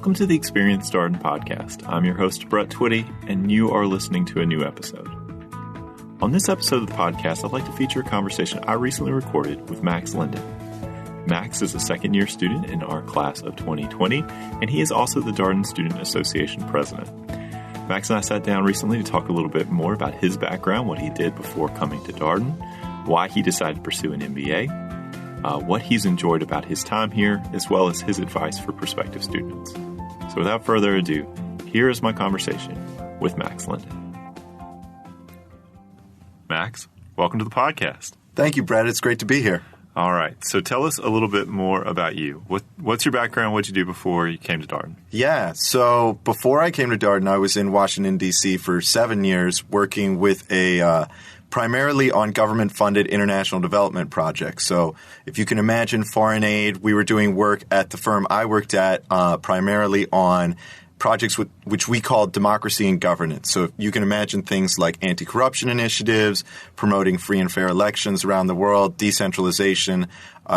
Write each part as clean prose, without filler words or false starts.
Welcome to the Experience Darden podcast. I'm your host, Brett Twitty, and you are listening to a new episode. On this episode of the podcast, I'd like to feature a conversation I recently recorded with Max Linden. Max is a second-year student in our class of 2020, and he is also the Darden Student Association President. Max and I sat down recently to talk a little bit more about his background, what he did before coming to Darden, why he decided to pursue an MBA, what he's enjoyed about his time here, as well as his advice for prospective students. So without further ado, here is my conversation with Max Linden. Max, welcome to the podcast. Thank you, Brett. It's great to be here. All right. So tell us a little bit more about you. What's your background? What did you do before you came to Darden? Yeah. So before I came to Darden, I was in Washington, D.C. for 7 years working with primarily on government-funded international development projects. So if you can imagine foreign aid, we were doing work at the firm I worked at primarily on projects which we called democracy and governance. So you can imagine things like anti-corruption initiatives, promoting free and fair elections around the world, decentralization.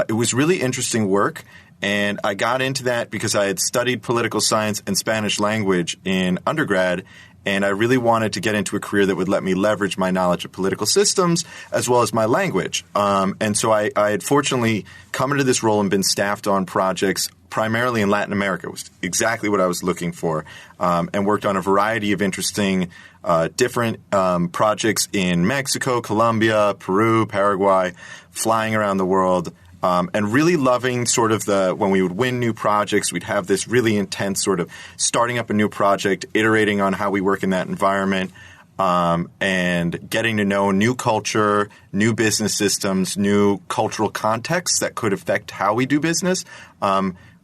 It was really interesting work, and I got into that because I had studied political science and Spanish language in undergrad, and I really wanted to get into a career that would let me leverage my knowledge of political systems as well as my language. And so I had fortunately come into this role and been staffed on projects primarily in Latin America. It was exactly what I was looking for, and worked on a variety of interesting different projects in Mexico, Colombia, Peru, Paraguay, flying around the world. And really loving sort of when we would win new projects, we'd have this really intense sort of starting up a new project, iterating on how we work in that environment, and getting to know new culture, new business systems, new cultural contexts that could affect how we do business,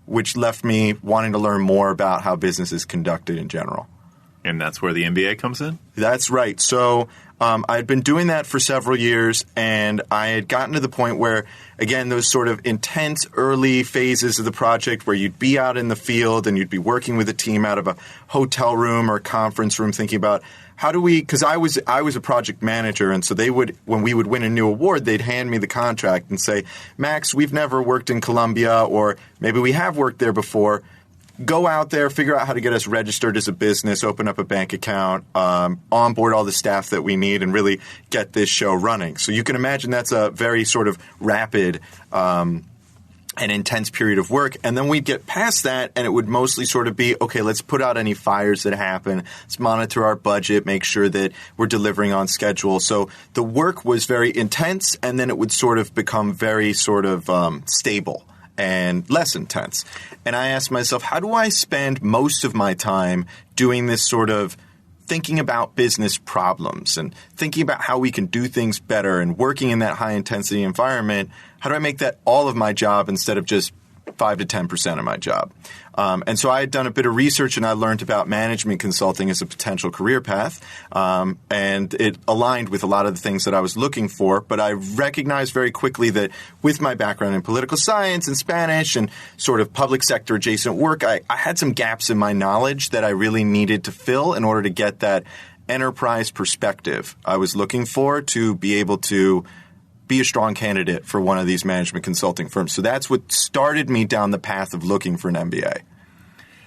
which left me wanting to learn more about how business is conducted in general. And that's where the MBA comes in? That's right. So I had been doing that for several years, and I had gotten to the point where, again, those sort of intense early phases of the project where you'd be out in the field and you'd be working with a team out of a hotel room or a conference room thinking about how do we – because I was a project manager, and so they would – when we would win a new award, they'd hand me the contract and say, Max, we've never worked in Colombia, or maybe we have worked there before. Go out there, figure out how to get us registered as a business, open up a bank account, onboard all the staff that we need, and really get this show running. So you can imagine that's a very sort of rapid and intense period of work. And then we'd get past that, and it would mostly sort of be, okay, let's put out any fires that happen. Let's monitor our budget, make sure that we're delivering on schedule. So the work was very intense, and then it would sort of become very sort of stable and less intense. And I asked myself, how do I spend most of my time doing this sort of thinking about business problems and thinking about how we can do things better and working in that high-intensity environment? How do I make that all of my job instead of just 5 to 10% of my job? And so I had done a bit of research, and I learned about management consulting as a potential career path, and it aligned with a lot of the things that I was looking for. But I recognized very quickly that with my background in political science and Spanish and sort of public sector adjacent work, I had some gaps in my knowledge that I really needed to fill in order to get that enterprise perspective I was looking for to be able to be a strong candidate for one of these management consulting firms. So that's what started me down the path of looking for an MBA.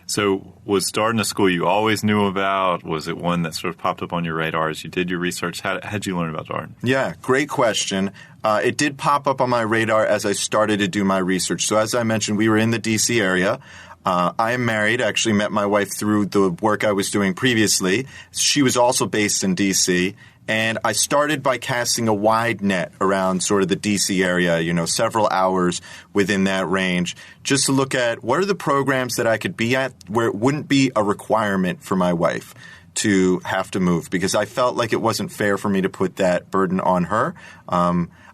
So was Darden a school you always knew about? Was it one that sort of popped up on your radar as you did your research? How did you learn about Darden? Yeah, great question. It did pop up on my radar as I started to do my research. So as I mentioned, we were in the D.C. area. I am married. I actually met my wife through the work I was doing previously. She was also based in D.C., and I started by casting a wide net around sort of the D.C. area, several hours within that range, just to look at what are the programs that I could be at where it wouldn't be a requirement for my wife to have to move, because I felt like it wasn't fair for me to put that burden on her.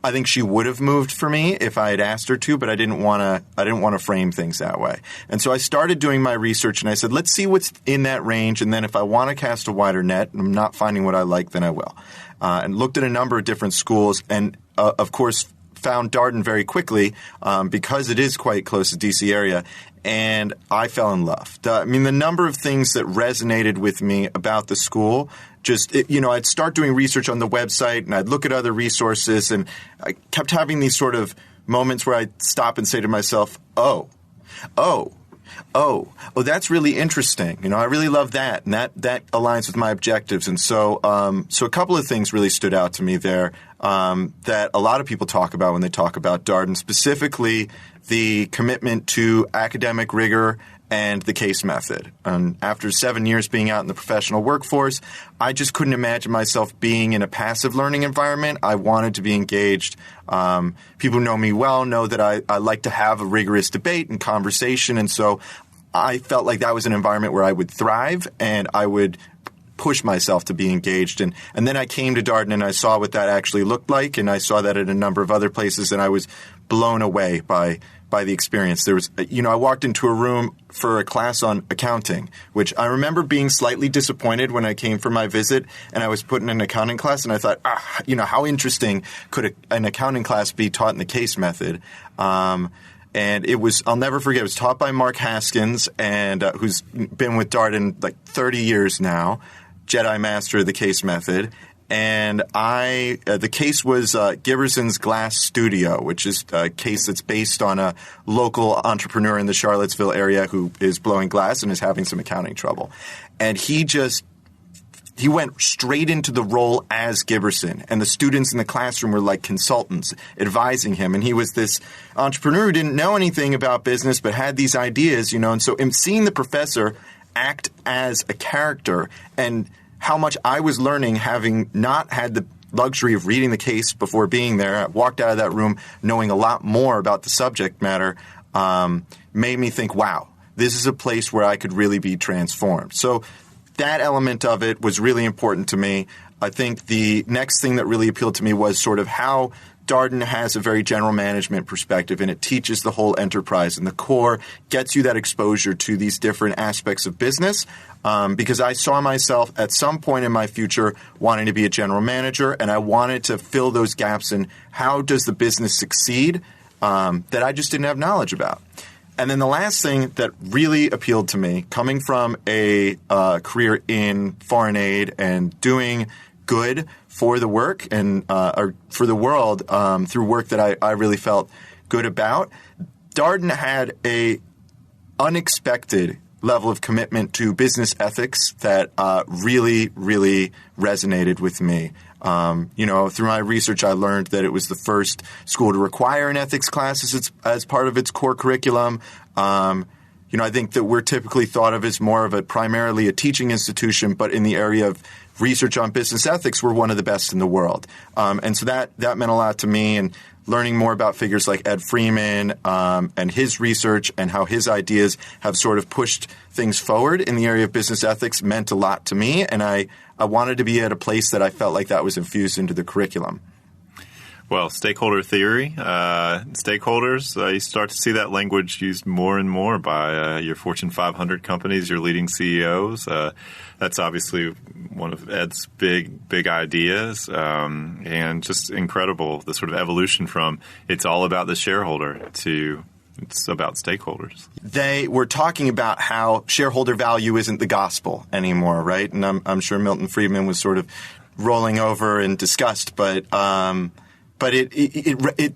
I think she would have moved for me if I had asked her to, but I didn't want to frame things that way. And so I started doing my research, and I said, let's see what's in that range, and then if I want to cast a wider net and I'm not finding what I like, then I will. And looked at a number of different schools, and of course found Darden very quickly because it is quite close to D.C. area, and I fell in love. The number of things that resonated with me about the school, I'd start doing research on the website, and I'd look at other resources, and I kept having these sort of moments where I'd stop and say to myself, oh, Oh, that's really interesting. I really love that, and that aligns with my objectives. And so a couple of things really stood out to me there that a lot of people talk about when they talk about Darden, specifically the commitment to academic rigor and the case method. And after 7 years being out in the professional workforce, I just couldn't imagine myself being in a passive learning environment. I wanted to be engaged. People who know me well know that I like to have a rigorous debate and conversation, and so I felt like that was an environment where I would thrive and I would push myself to be engaged. And then I came to Darden and I saw what that actually looked like, and I saw that at a number of other places, and I was blown away by the experience. There was, I walked into a room for a class on accounting, which I remember being slightly disappointed when I came for my visit, and I was put in an accounting class, and I thought, how interesting could an accounting class be taught in the case method? And it was, I'll never forget, it was taught by Mark Haskins, and who's been with Darden like 30 years now, Jedi Master of the case method. And the case was Giberson's Glass Studio, which is a case that's based on a local entrepreneur in the Charlottesville area who is blowing glass and is having some accounting trouble. And he went straight into the role as Giberson, and the students in the classroom were like consultants advising him. And he was this entrepreneur who didn't know anything about business but had these ideas, and so seeing the professor act as a character and how much I was learning, having not had the luxury of reading the case before being there. I walked out of that room knowing a lot more about the subject matter, made me think, wow, this is a place where I could really be transformed. So that element of it was really important to me. I think the next thing that really appealed to me was sort of how Darden has a very general management perspective, and it teaches the whole enterprise. And the core gets you that exposure to these different aspects of business, because I saw myself at some point in my future wanting to be a general manager, and I wanted to fill those gaps in how does the business succeed that I just didn't have knowledge about. And then the last thing that really appealed to me, coming from a career in foreign aid and doing good for the work and or for the world through work that I really felt good about, Darden had a unexpected level of commitment to business ethics that really, really resonated with me. Through my research, I learned that it was the first school to require an ethics class as part of its core curriculum. I think that we're typically thought of as more of primarily a teaching institution, but in the area of research on business ethics, we're one of the best in the world. And so that meant a lot to me, and learning more about figures like Ed Freeman and his research and how his ideas have sort of pushed things forward in the area of business ethics meant a lot to me, and I wanted to be at a place that I felt like that was infused into the curriculum. Well, stakeholder theory, stakeholders, you start to see that language used more and more by your Fortune 500 companies, your leading CEOs. That's obviously one of Ed's big ideas, and just incredible, the sort of evolution from it's all about the shareholder to it's about stakeholders. They were talking about how shareholder value isn't the gospel anymore, right? And I'm sure Milton Friedman was sort of rolling over in disgust, but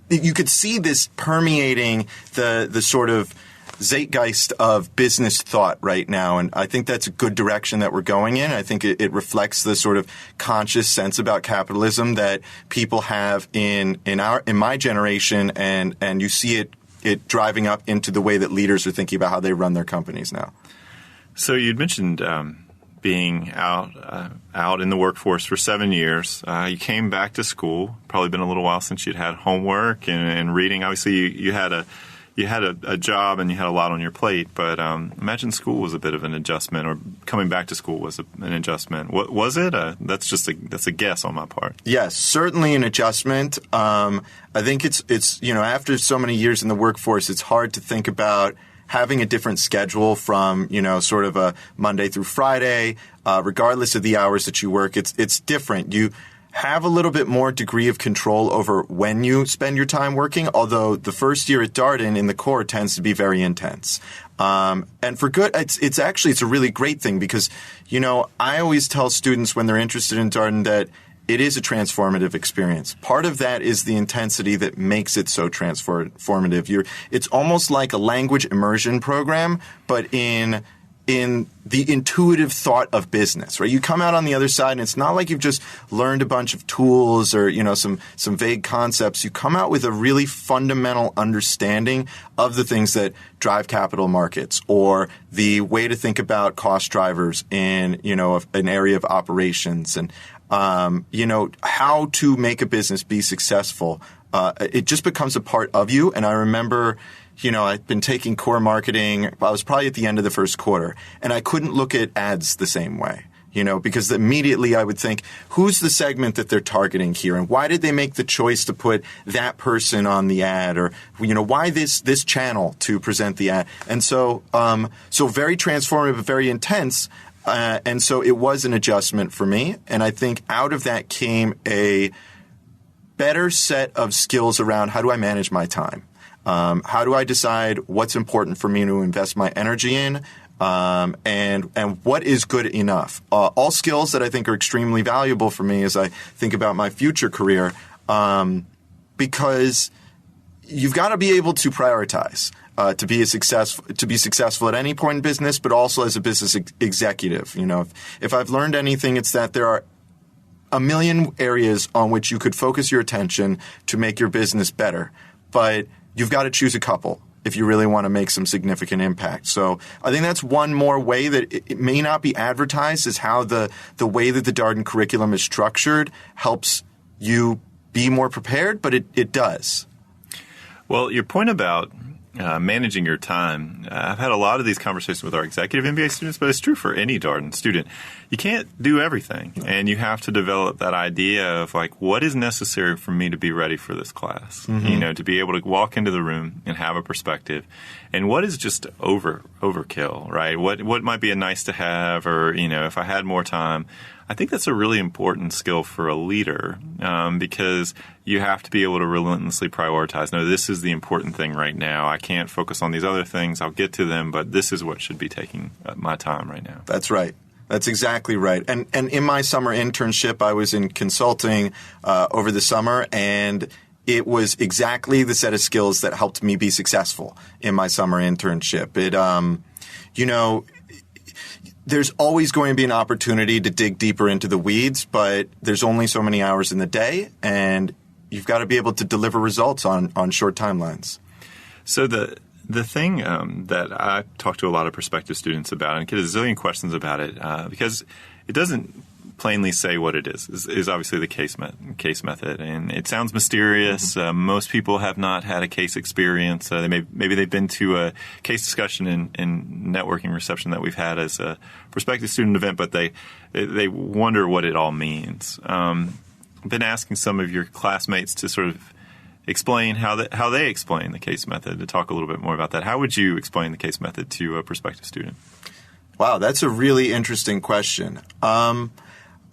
you could see this permeating the sort of zeitgeist of business thought right now, and I think that's a good direction that we're going in. I think it reflects the sort of conscious sense about capitalism that people have in my generation, and you see it driving up into the way that leaders are thinking about how they run their companies now. So you'd mentioned being out in the workforce for 7 years. You came back to school. Probably been a little while since you'd had homework and reading. Obviously, you had a job and you had a lot on your plate. But imagine school was a bit of an adjustment, or coming back to school was an adjustment. What was it? That's a guess on my part. Yes, certainly an adjustment. I think it's after so many years in the workforce, it's hard to think about having a different schedule from, sort of a Monday through Friday, regardless of the hours that you work. It's different. You have a little bit more degree of control over when you spend your time working, although the first year at Darden in the core tends to be very intense. And for good, it's a really great thing because, I always tell students when they're interested in Darden that it is a transformative experience. Part of that is the intensity that makes it so transformative. It's almost like a language immersion program, but in the intuitive thought of business, right? You come out on the other side, and it's not like you've just learned a bunch of tools or, some vague concepts. You come out with a really fundamental understanding of the things that drive capital markets, or the way to think about cost drivers in, an area of operations, and, how to make a business be successful. It just becomes a part of you. And I remember, I'd been taking core marketing. I was probably at the end of the first quarter, and I couldn't look at ads the same way, because immediately I would think, who's the segment that they're targeting here, and why did they make the choice to put that person on the ad, or why this channel to present the ad, and so very transformative, very intense, and so it was an adjustment for me, and I think out of that came a better set of skills around how do I manage my time. How do I decide what's important for me to invest my energy in, and what is good enough? All skills that I think are extremely valuable for me as I think about my future career, because you've got to be able to prioritize to be successful at any point in business, but also as a business executive. If I've learned anything, it's that there are a million areas on which you could focus your attention to make your business better, but you've got to choose a couple if you really want to make some significant impact. So I think that's one more way that it may not be advertised, is how the way that the Darden curriculum is structured helps you be more prepared, but it does. Well, your point about managing your time, I've had a lot of these conversations with our executive MBA students, but it's true for any Darden student. You can't do everything, and you have to develop that idea of what is necessary for me to be ready for this class, to be able to walk into the room and have a perspective, and what is just overkill, right? What might be a nice to have, or, if I had more time. I think that's a really important skill for a leader, because you have to be able to relentlessly prioritize. No, this is the important thing right now. I can't focus on these other things. I'll get to them, but this is what should be taking my time right now. That's right. That's exactly right. And in my summer internship, I was in consulting over the summer, and it was exactly the set of skills that helped me be successful in my summer internship. There's always going to be an opportunity to dig deeper into the weeds, but there's only so many hours in the day, and you've got to be able to deliver results on short timelines. So the thing that I talk to a lot of prospective students about, and get a zillion questions about it, because it doesn't plainly say what it is obviously the case method, and it sounds mysterious. Most people have not had a case experience. Maybe they've been to a case discussion in networking reception that we've had as a prospective student event, but they wonder what it all means. I've been asking some of your classmates to sort of explain how they explain the case method, to talk a little bit more about that. How would you explain the case method to a prospective student? Wow, that's a really interesting question.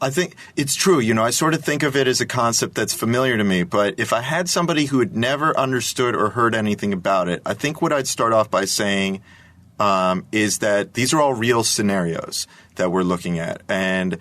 I think it's true. I sort of think of it as a concept that's familiar to me. But if I had somebody who had never understood or heard anything about it, I think what I'd start off by saying is that these are all real scenarios that we're looking at. And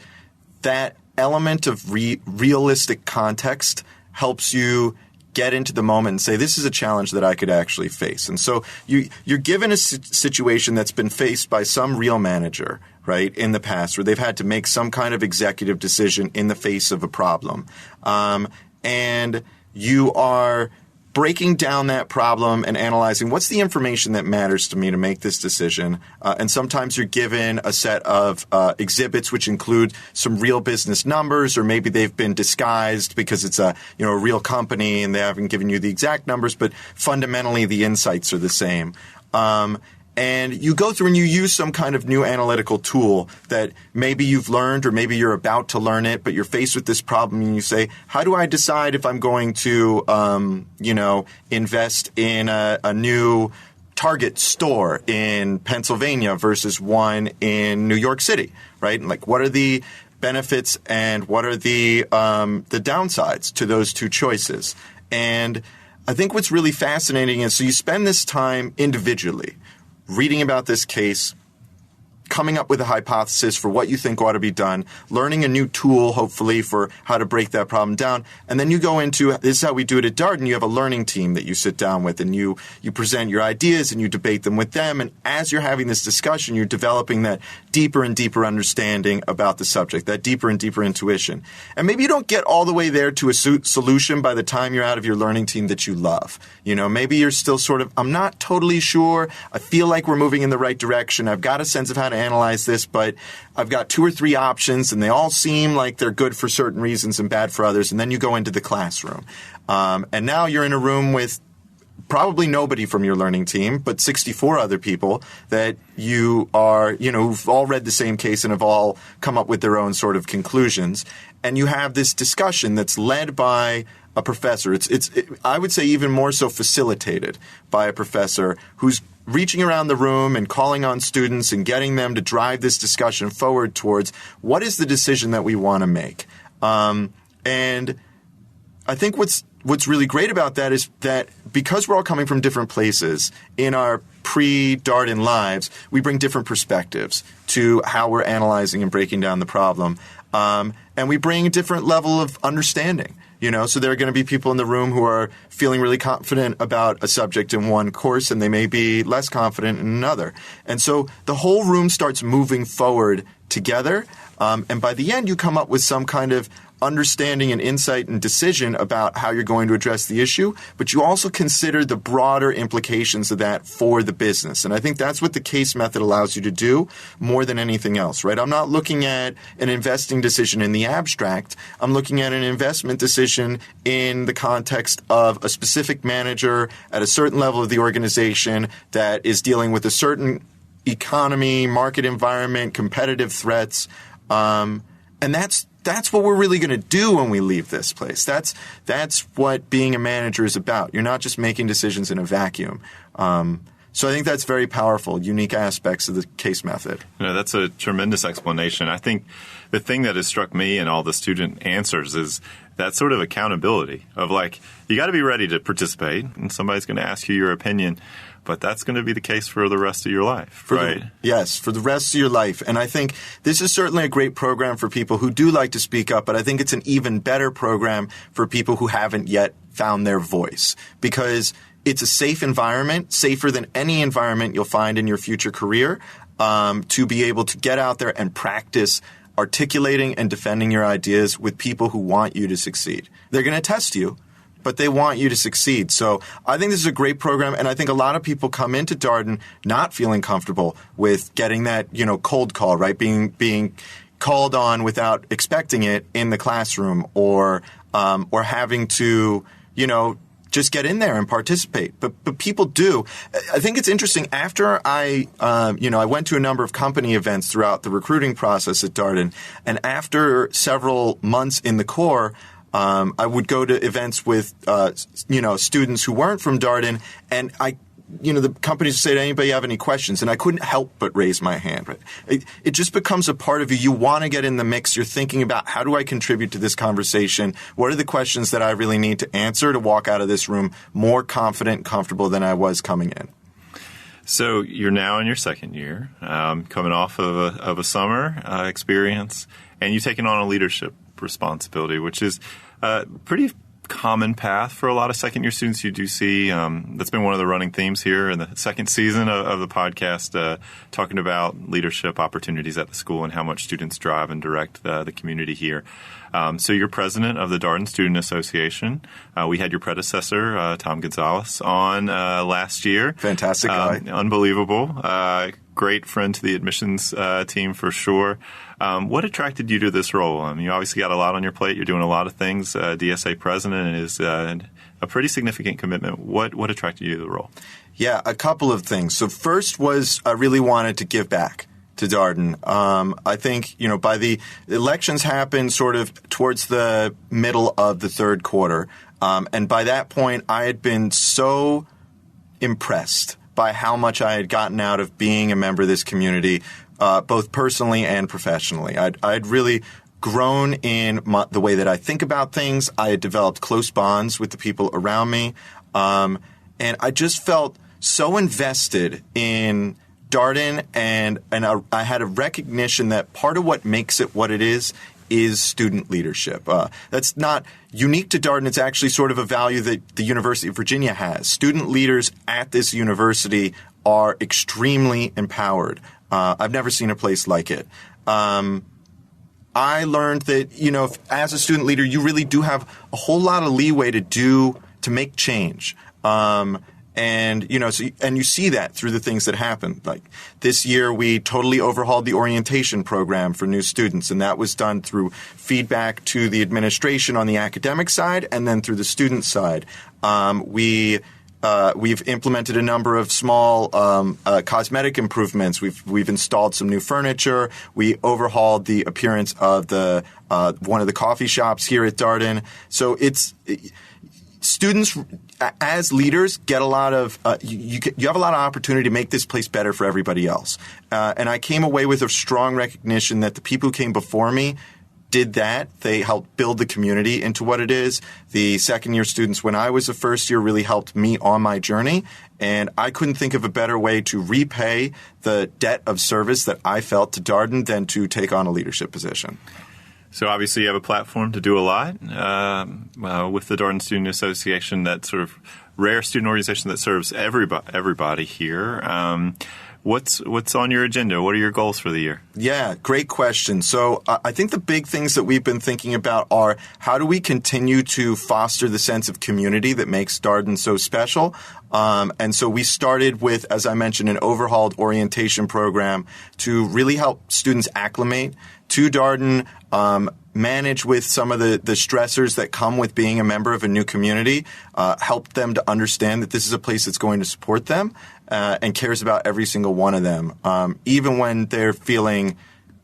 that element of realistic context helps you get into the moment and say, this is a challenge that I could actually face. And so you're given a situation that's been faced by some real manager, right, in the past, where they've had to make some kind of executive decision in the face of a problem. And you are breaking down that problem and analyzing what's the information that matters to me to make this decision. And sometimes you're given a set of exhibits which include some real business numbers, or maybe they've been disguised because it's a real company and they haven't given you the exact numbers, but fundamentally the insights are the same. And you go through and you use some kind of new analytical tool that maybe you've learned, or maybe you're about to learn it, but you're faced with this problem and you say, how do I decide if I'm going to, invest in a new Target store in Pennsylvania versus one in New York City, right? And what are the benefits and what are the downsides to those two choices? And I think what's really fascinating is, so you spend this time individually reading about this case, coming up with a hypothesis for what you think ought to be done, learning a new tool, hopefully, for how to break that problem down. And then you go into, this is how we do it at Darden, you have a learning team that you sit down with, and you present your ideas and you debate them with them. And as you're having this discussion, you're developing that deeper and deeper understanding about the subject, that deeper and deeper intuition. And maybe you don't get all the way there to a solution by the time you're out of your learning team that you love. Maybe you're still sort of, I'm not totally sure. I feel like we're moving in the right direction. I've got a sense of how to analyze this, but I've got 2 or 3 options, and they all seem like they're good for certain reasons and bad for others. And then you go into the classroom. And now you're in a room with probably nobody from your learning team, but 64 other people that you are, who've all read the same case and have all come up with their own sort of conclusions. And you have this discussion that's led by a professor. I would say even more so facilitated by a professor who's reaching around the room and calling on students and getting them to drive this discussion forward towards what is the decision that we want to make. And I think what's really great about that is that because we're all coming from different places in our pre-Darden lives, we bring different perspectives to how we're analyzing and breaking down the problem. And we bring a different level of understanding. So there are going to be people in the room who are feeling really confident about a subject in one course, and they may be less confident in another. And so the whole room starts moving forward together. And by the end, you come up with some kind of understanding and insight and decision about how you're going to address the issue, but you also consider the broader implications of that for the business. And I think that's what the case method allows you to do more than anything else, right? I'm not looking at an investing decision in the abstract. I'm looking at an investment decision in the context of a specific manager at a certain level of the organization that is dealing with a certain economy, market environment, competitive threats. And that's what we're really going to do when we leave this place. That's what being a manager is about. You're not just making decisions in a vacuum. So I think that's very powerful, unique aspects of the case method. That's a tremendous explanation. I think the thing that has struck me in all the student answers is that sort of accountability of you got to be ready to participate, and somebody's going to ask you your opinion. But that's going to be the case for the rest of your life, right? Yes, for the rest of your life. And I think this is certainly a great program for people who do like to speak up, but I think it's an even better program for people who haven't yet found their voice, because it's a safe environment, safer than any environment you'll find in your future career, to be able to get out there and practice articulating and defending your ideas with people who want you to succeed. They're going to test you, but they want you to succeed. So I think this is a great program, and I think a lot of people come into Darden not feeling comfortable with getting that, cold call, right? Being called on without expecting it in the classroom, or having to, just get in there and participate. But people do. I think it's interesting. After I went to a number of company events throughout the recruiting process at Darden, and after several months in the core, I would go to events with, students who weren't from Darden, and the companies would say, "Did anybody have any questions?" And I couldn't help but raise my hand. Right? It just becomes a part of you. You want to get in the mix. You're thinking about, how do I contribute to this conversation? What are the questions that I really need to answer to walk out of this room more confident and comfortable than I was coming in? So you're now in your second year, coming off of a summer experience, and you've taken on a leadership responsibility, which is a pretty common path for a lot of second-year students. You do see that's been one of the running themes here in the second season of the podcast, talking about leadership opportunities at the school and how much students drive and direct the community here. So you're president of the Darden Student Association. We had your predecessor, Tom Gonzalez, on last year. Fantastic guy. Unbelievable. Great friend to the admissions team for sure. What attracted you to this role? You obviously got a lot on your plate. You're doing a lot of things. DSA President is a pretty significant commitment. What attracted you to the role? Yeah, a couple of things. So first was I really wanted to give back to Darden. I think, by the elections happened sort of towards the middle of the third quarter. And by that point, I had been so impressed by how much I had gotten out of being a member of this community, both personally and professionally. I'd really grown in the way that I think about things. I had developed close bonds with the people around me. And I just felt so invested in Darden, and I had a recognition that part of what makes it what it is student leadership. That's not unique to Darden. It's actually sort of a value that the University of Virginia has. Student leaders at this university are extremely empowered. I've never seen a place like it. I learned that, as a student leader, you really do have a whole lot of leeway to make change. And you see that through the things that happen. Like this year, we totally overhauled the orientation program for new students, and that was done through feedback to the administration on the academic side, and then through the student side. We've implemented a number of small cosmetic improvements. We've installed some new furniture. We overhauled the appearance of one of the coffee shops here at Darden. So students, as leaders, get a lot of you have a lot of opportunity to make this place better for everybody else. And I came away with a strong recognition that the people who came before me did that. They helped build the community into what it is. The second-year students, when I was a first year, really helped me on my journey. And I couldn't think of a better way to repay the debt of service that I felt to Darden than to take on a leadership position. So obviously you have a platform to do a lot with the Darden Student Association, that sort of rare student organization that serves everybody here. What's on your agenda? What are your goals for the year? Yeah, great question. So I think the big things that we've been thinking about are how do we continue to foster the sense of community that makes Darden so special? And so we started with, as I mentioned, an overhauled orientation program to really help students acclimate to Darden, manage with some of the stressors that come with being a member of a new community, help them to understand that this is a place that's going to support them and cares about every single one of them, even when they're feeling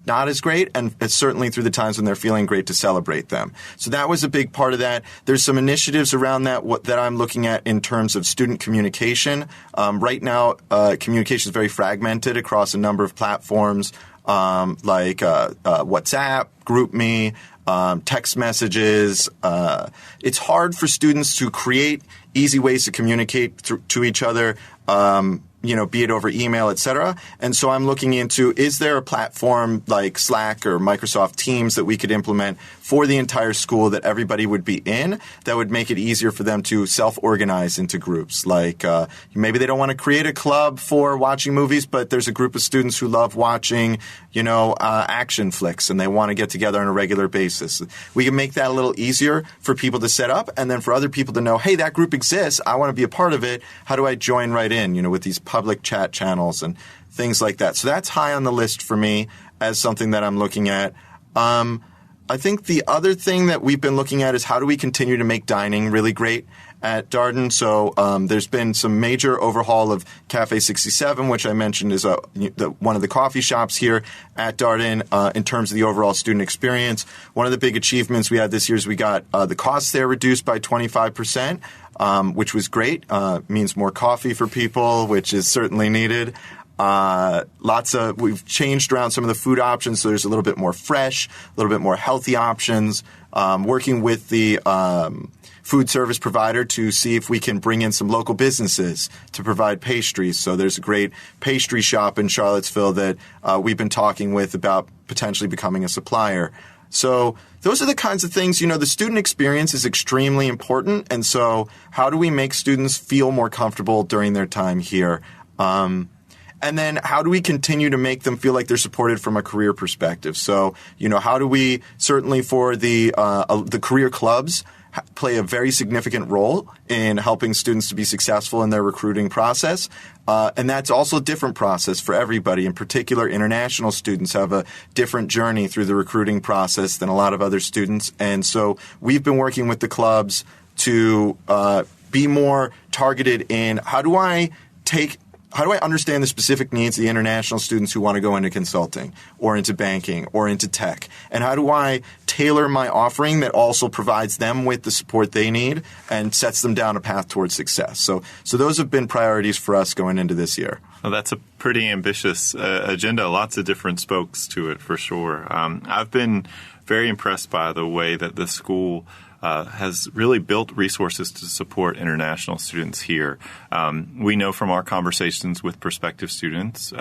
not as great, and it's certainly through the times when they're feeling great to celebrate them. So that was a big part of that. There's some initiatives around that that I'm looking at in terms of student communication. Right now, communication is very fragmented across a number of platforms like WhatsApp, GroupMe, text messages. It's hard for students to create easy ways to communicate to each other, be it over email, et cetera. And so I'm looking into, is there a platform like Slack or Microsoft Teams that we could implement for the entire school that everybody would be in that would make it easier for them to self-organize into groups? Like maybe they don't want to create a club for watching movies, but there's a group of students who love watching, action flicks, and they want to get together on a regular basis. We can make that a little easier for people to set up, and then for other people to know, hey, that group exists. I want to be a part of it. How do I join right in, with these public chat channels and things like that? So that's high on the list for me as something that I'm looking at. I think the other thing that we've been looking at is how do we continue to make dining really great at Darden. So there's been some major overhaul of Cafe 67, which I mentioned is one of the coffee shops here at Darden in terms of the overall student experience. One of the big achievements we had this year is we got the costs there reduced by 25%, which was great. Means more coffee for people, which is certainly needed. We've changed around some of the food options, so there's a little bit more fresh, a little bit more healthy options. Working with the food service provider to see if we can bring in some local businesses to provide pastries. So there's a great pastry shop in Charlottesville that we've been talking with about potentially becoming a supplier. So those are the kinds of things, the student experience is extremely important. And so how do we make students feel more comfortable during their time here? And then how do we continue to make them feel like they're supported from a career perspective? So, how do we, certainly for the career clubs, play a very significant role in helping students to be successful in their recruiting process. And that's also a different process for everybody. In particular, international students have a different journey through the recruiting process than a lot of other students. And so we've been working with the clubs to be more targeted in how do I understand the specific needs of the international students who want to go into consulting or into banking or into tech? And how do I tailor my offering that also provides them with the support they need and sets them down a path towards success? So those have been priorities for us going into this year. Well, that's a pretty ambitious agenda. Lots of different spokes to it for sure. I've been very impressed by the way that the school has really built resources to support international students here. We know from our conversations with prospective students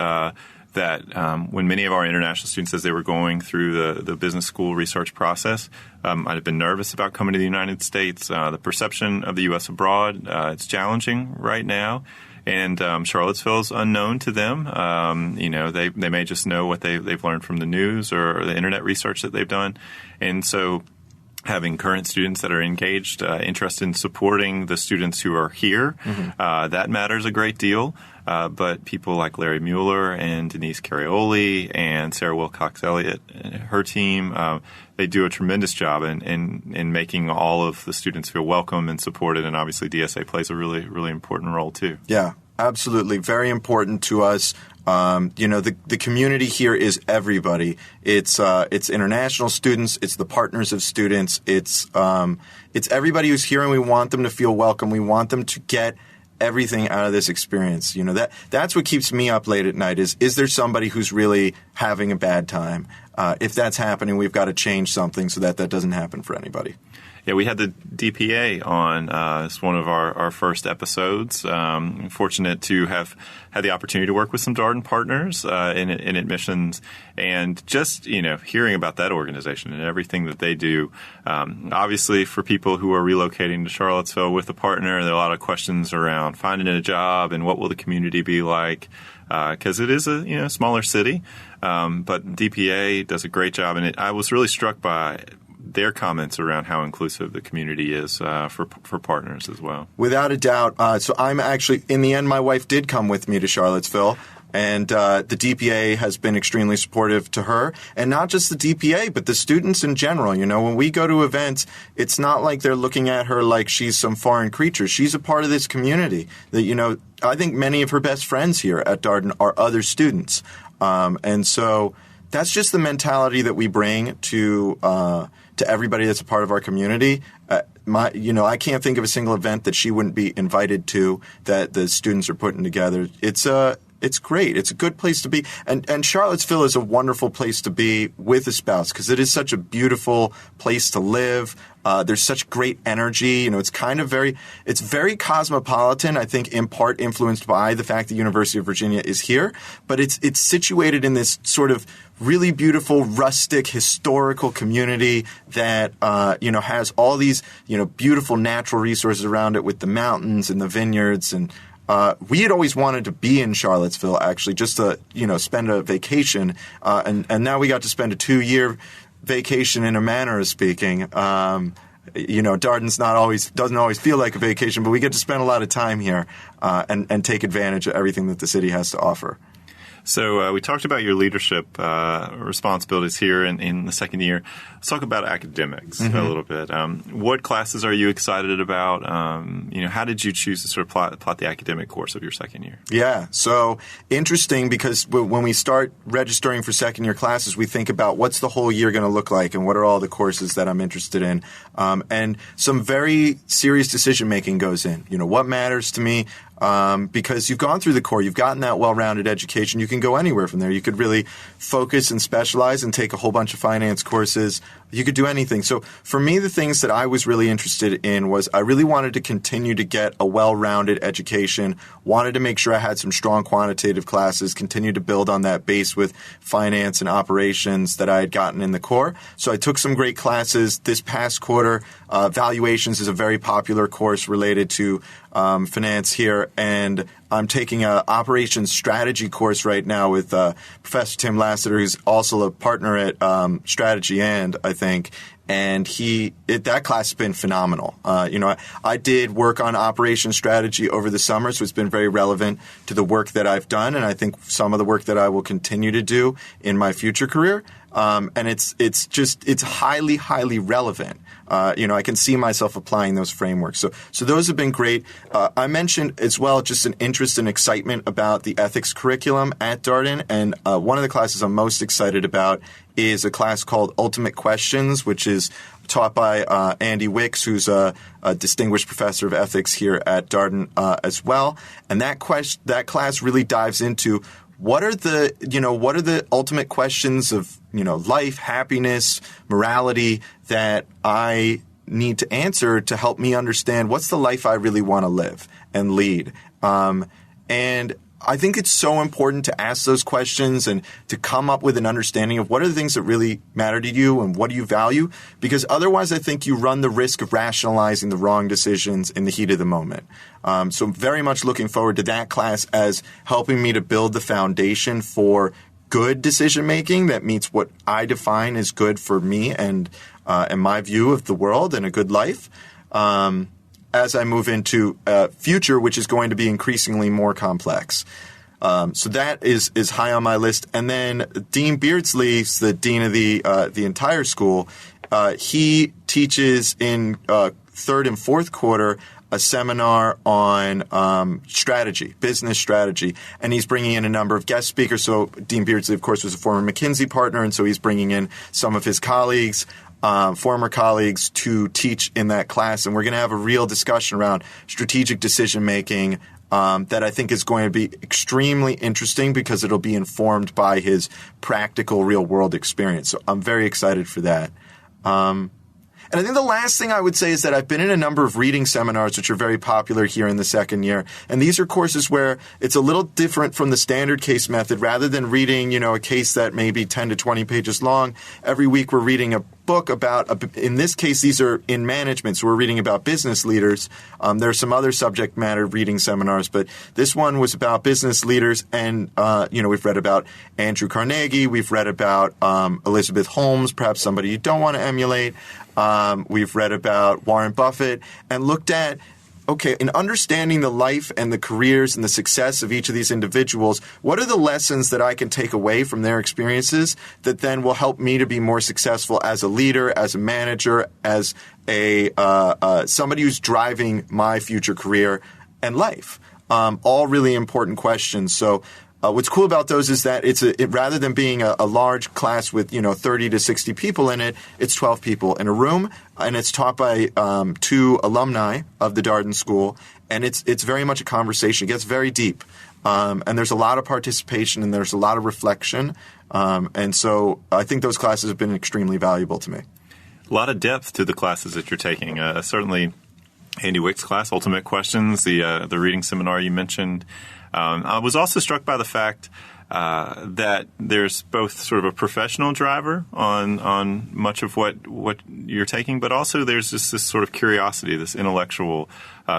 that when many of our international students, as they were going through the business school research process, might have been nervous about coming to the United States. The perception of the U.S. abroad, it's challenging right now. And Charlottesville is unknown to them. They may just know what they've learned from the news or the internet research that they've done. And so having current students that are engaged, interested in supporting the students who are here, that matters a great deal. But people like Larry Mueller and Denise Carioli and Sarah Wilcox-Elliott, her team, they do a tremendous job in making all of the students feel welcome and supported. And obviously DSA plays a really, really important role too. Yeah, absolutely. Very important to us. The community here is everybody. It's international students. It's the partners of students. It's everybody who's here, and we want them to feel welcome. We want them to get everything out of this experience. That's what keeps me up late at night is there somebody who's really having a bad time? If that's happening, we've got to change something so that doesn't happen for anybody. Yeah, we had the DPA on as one of our first episodes. Fortunate to have had the opportunity to work with some Darden partners in admissions, and just hearing about that organization and everything that they do. Obviously, for people who are relocating to Charlottesville with a partner, there are a lot of questions around finding a job and what will the community be like, because it is a smaller city. But DPA does a great job, and I was really struck by their comments around how inclusive the community is for partners as well. Without a doubt. So I'm actually, in the end, my wife did come with me to Charlottesville, and the DPA has been extremely supportive to her. And not just the DPA, but the students in general. When we go to events, it's not like they're looking at her like she's some foreign creature. She's a part of this community. I think many of her best friends here at Darden are other students. And so that's just the mentality that we bring to everybody that's a part of our community. I can't think of a single event that she wouldn't be invited to that the students are putting together. It's great. It's a good place to be. And Charlottesville is a wonderful place to be with a spouse because it is such a beautiful place to live. There's such great energy. It's very cosmopolitan, I think in part influenced by the fact the University of Virginia is here. But it's situated in this sort of really beautiful, rustic, historical community that, has all these, beautiful natural resources around it with the mountains and the vineyards. And we had always wanted to be in Charlottesville, actually, just to, spend a vacation. And now we got to spend a 2-year vacation in a manner of speaking. Darden's doesn't always feel like a vacation, but we get to spend a lot of time here and take advantage of everything that the city has to offer. So we talked about your leadership responsibilities here in the second year. Let's talk about academics a little bit. What classes are you excited about? How did you choose to sort of plot the academic course of your second year? Yeah, so interesting because when we start registering for second year classes, we think about what's the whole year going to look like and what are all the courses that I'm interested in. And some very serious decision making goes in. What matters to me? Because you've gone through the core, you've gotten that well-rounded education, you can go anywhere from there. You could really focus and specialize and take a whole bunch of finance courses. You could do anything. So for me, the things that I was really interested in was I really wanted to continue to get a well-rounded education, wanted to make sure I had some strong quantitative classes, continue to build on that base with finance and operations that I had gotten in the core. So I took some great classes this past quarter. Valuations is a very popular course related to finance here, and I'm taking an operations strategy course right now with Professor Tim Lassiter, who's also a partner at Strategy I think. And that class has been phenomenal. I did work on operations strategy over the summer, so it's been very relevant to the work that I've done, and I think some of the work that I will continue to do in my future career. And it's highly, highly relevant. I can see myself applying those frameworks. So those have been great. I mentioned as well just an interest and excitement about the ethics curriculum at Darden, and one of the classes I'm most excited about is a class called Ultimate Questions, which is taught by Andy Wicks, who's a distinguished professor of ethics here at Darden as well. And that class really dives into what are the ultimate questions of life, happiness, morality that I need to answer to help me understand what's the life I really want to live and lead. And I think it's so important to ask those questions and to come up with an understanding of what are the things that really matter to you and what do you value, because otherwise I think you run the risk of rationalizing the wrong decisions in the heat of the moment. So I'm very much looking forward to that class as helping me to build the foundation for good decision-making that meets what I define as good for me and my view of the world and a good life. As I move into future, which is going to be increasingly more complex. So that is high on my list. And then Dean Beardsley, the dean of the entire school, he teaches in third and fourth quarter a seminar on strategy, business strategy, and he's bringing in a number of guest speakers. So Dean Beardsley, of course, was a former McKinsey partner, and so he's bringing in some of his colleagues, former colleagues, to teach in that class. And we're going to have a real discussion around strategic decision-making that I think is going to be extremely interesting because it'll be informed by his practical real-world experience. So I'm very excited for that. And I think the last thing I would say is that I've been in a number of reading seminars, which are very popular here in the second year. And these are courses where it's a little different from the standard case method. Rather than reading, a case that may be 10 to 20 pages long, every week we're reading a book about, in this case, these are in management, so we're reading about business leaders. There are some other subject matter reading seminars, but this one was about business leaders. And, we've read about Andrew Carnegie. We've read about Elizabeth Holmes, perhaps somebody you don't want to emulate. We've read about Warren Buffett and looked at, in understanding the life and the careers and the success of each of these individuals, what are the lessons that I can take away from their experiences that then will help me to be more successful as a leader, as a manager, as a somebody who's driving my future career and life? All really important questions. So what's cool about those is that rather than being a large class with 30 to 60 people in it, it's 12 people in a room, and it's taught by 2 alumni of the Darden School, and it's very much a conversation. It gets very deep, and there's a lot of participation and there's a lot of reflection, and so I think those classes have been extremely valuable to me. A lot of depth to the classes that you're taking. Certainly, Andy Wick's class, Ultimate Questions, the reading seminar you mentioned. I was also struck by the fact that there's both sort of a professional driver on much of what you're taking, but also there's just this sort of curiosity, this intellectual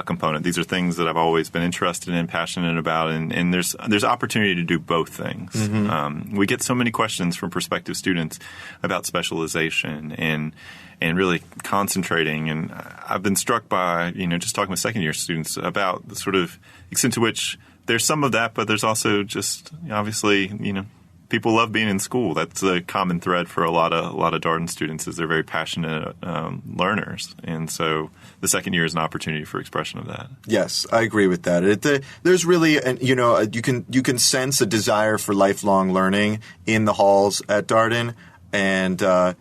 component. These are things that I've always been interested in, passionate about, and there's opportunity to do both things. Mm-hmm. We get so many questions from prospective students about specialization and really concentrating. And I've been struck by, just talking with second-year students about the sort of extent to which there's some of that, but there's also just obviously, people love being in school. That's a common thread for a lot of Darden students is they're very passionate learners, and so the second year is an opportunity for expression of that. Yes, I agree with that. There's really, you can sense a desire for lifelong learning in the halls at Darden. And, there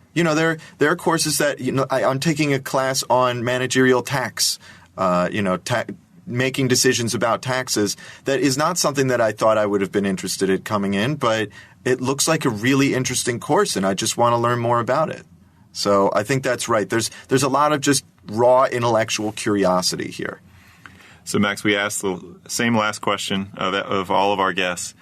are courses that, I'm taking a class on managerial tax, making decisions about taxes. That is not something that I thought I would have been interested in coming in, but it looks like a really interesting course, and I just want to learn more about it. So I think that's right. There's a lot of just raw intellectual curiosity here. So, Max, we asked the same last question of all of our guests.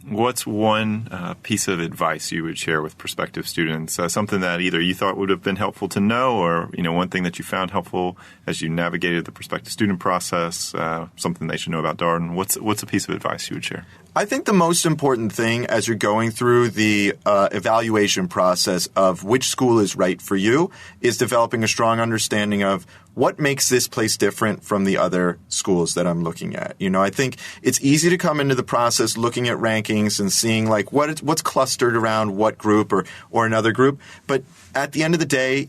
What's one piece of advice you would share with prospective students? Something that either you thought would have been helpful to know, or one thing that you found helpful as you navigated the prospective student process, something they should know about Darden. What's a piece of advice you would share? I think the most important thing as you're going through the evaluation process of which school is right for you is developing a strong understanding of what makes this place different from the other schools that I'm looking at. I think it's easy to come into the process looking at rankings and seeing like what's clustered around what group or another group. But at the end of the day,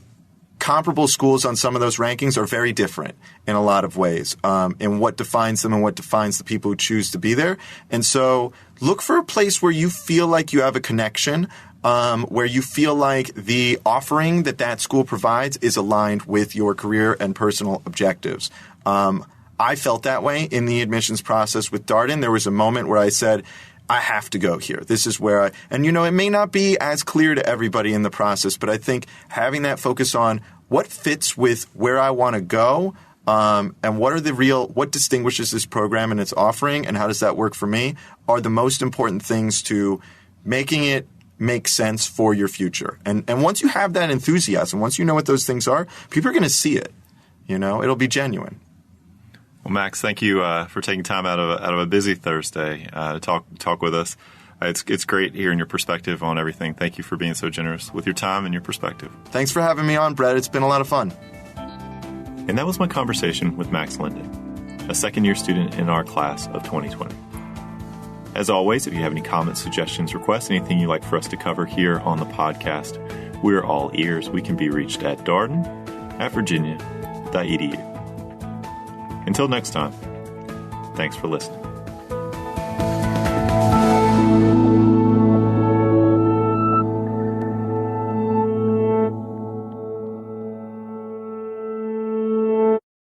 comparable schools on some of those rankings are very different in a lot of ways in what defines them and what defines the people who choose to be there. And so look for a place where you feel like you have a connection, where you feel like the offering that school provides is aligned with your career and personal objectives. I felt that way in the admissions process with Darden. There was a moment where I said, I have to go here. This is where and it may not be as clear to everybody in the process, but I think having that focus on what fits with where I want to go, and what distinguishes this program and its offering, and how does that work for me, are the most important things to making it make sense for your future. And once you have that enthusiasm, once you know what those things are, people are going to see it. It'll be genuine. Well, Max, thank you for taking time out of a busy Thursday to talk with us. It's great hearing your perspective on everything. Thank you for being so generous with your time and your perspective. Thanks for having me on, Brett. It's been a lot of fun. And that was my conversation with Max Linden, a second-year student in our class of 2020. As always, if you have any comments, suggestions, requests, anything you'd like for us to cover here on the podcast, we're all ears. We can be reached at darden@virginia.edu. Until next time, thanks for listening.